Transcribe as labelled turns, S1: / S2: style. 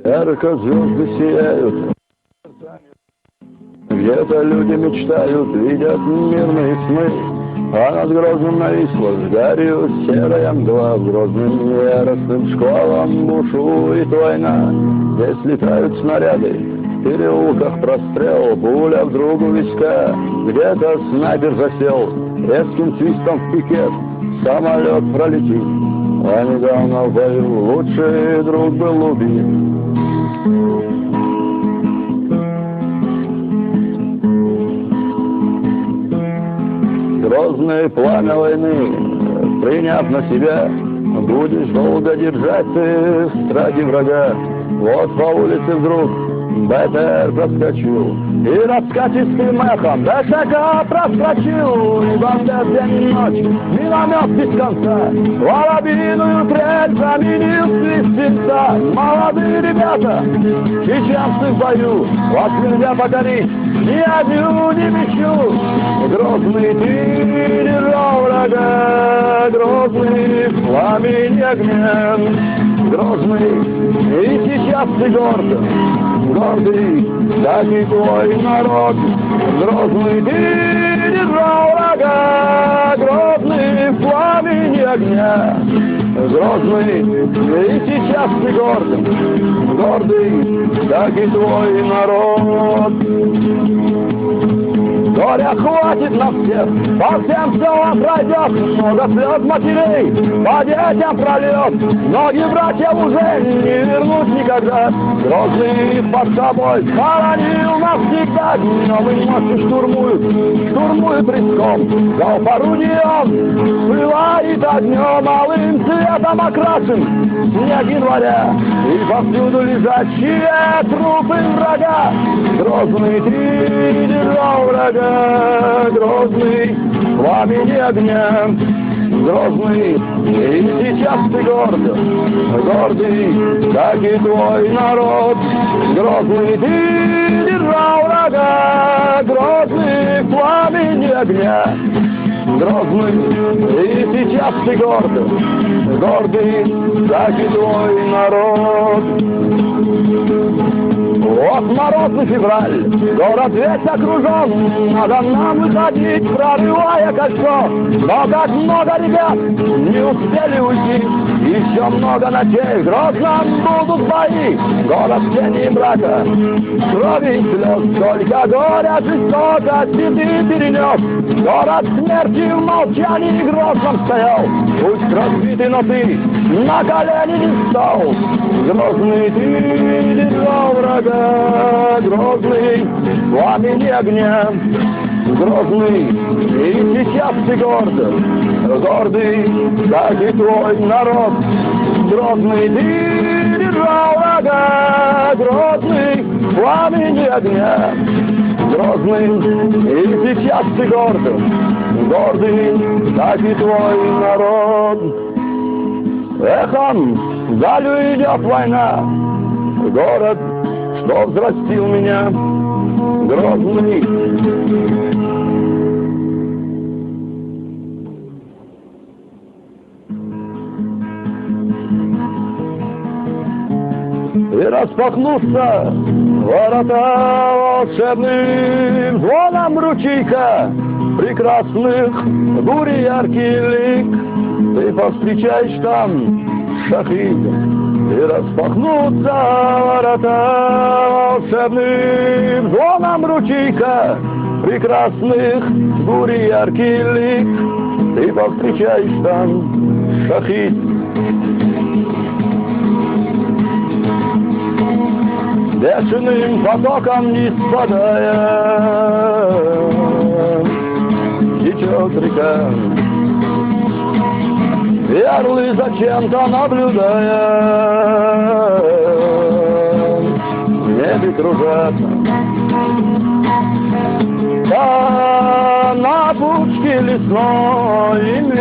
S1: Ярко звезды сияют, где-то люди мечтают, видят мирные сны, а над Грозным нависла вдарью серая мгла. В Грозным яростным школам бушует война. Здесь летают снаряды, в переулках прострел, пуля вдруг у виска. Где-то снайпер засел, резким свистом в пикет самолет пролетит. А недавно в бою лучший друг был убит. Грозное пламя войны, приняв на себя, будешь долго держать ты в страхе врага. Вот по улице вдруг БТР проскочил, и раскатистым эхом до шага проскочил. И бомбят день и ночь, миномет без конца, воробьиную трель заменил свистца. Молодые ребята, чеченцы в бою, вас нельзя покорить ни одну, ни мечу. Грозный ты держал врага, грозный пламень огнем. Грозный, и сейчас ты горд, гордый, как и твой народ. Грозный ты держал врага, грозный пламень огня. Грозный, и сейчас ты горд, гордый, как и твой народ. Горя хватит на всех, по всем селам пройдет, много слез матерей, по детям прольет. Многие братья уже не вернут никогда. Грозный их под собой хоронил навсегда. Днем и ночью штурмуют риском. Залп орудием пылает огнем, алым цветом окрашен снег января. И повсюду лежачие трупы врага. Грозный ты держал врага, грозный пламени огня. Грозный, и сейчас ты горд, гордый, как и твой народ. Грозный ты держал врага, грозный пламени огня. Грозный, и сейчас ты горд, гордый, как и твой народ. Вот морозный февраль, город весь окружен, надо нам выходить, прорывая кольцо. Но как много ребят не успели уйти, еще много ночей в Грозном будут бои. Город тени и мрака, крови и слез, только горя жестокости ты перенес. Город смерти в молчании Грозном стоял, пусть разбитый, но ты на колени не встал. Грозный ты держал врага, грозный пламени огня. Грозный, и сейчас ты горд, гордый, как и твой народ. Грозный ты держал врага, грозный пламени огня. Грозный, и сейчас ты горд, гордый, как и твой народ. Эхом далью идет война, город, что взрастил меня, Грозный. И распахнутся ворота волшебным звоном ручейка прекрасных бури яркий лик. Ты повстречаешь там шахид, и распахнутся ворота волшебным звоном ручейка прекрасных бури яркий лик. Ты повстречаешь там шахид. Бешеным потоком не спадая течет река. Ярлы зачем-то наблюдая в небе кружатся. Да на пучке лесной им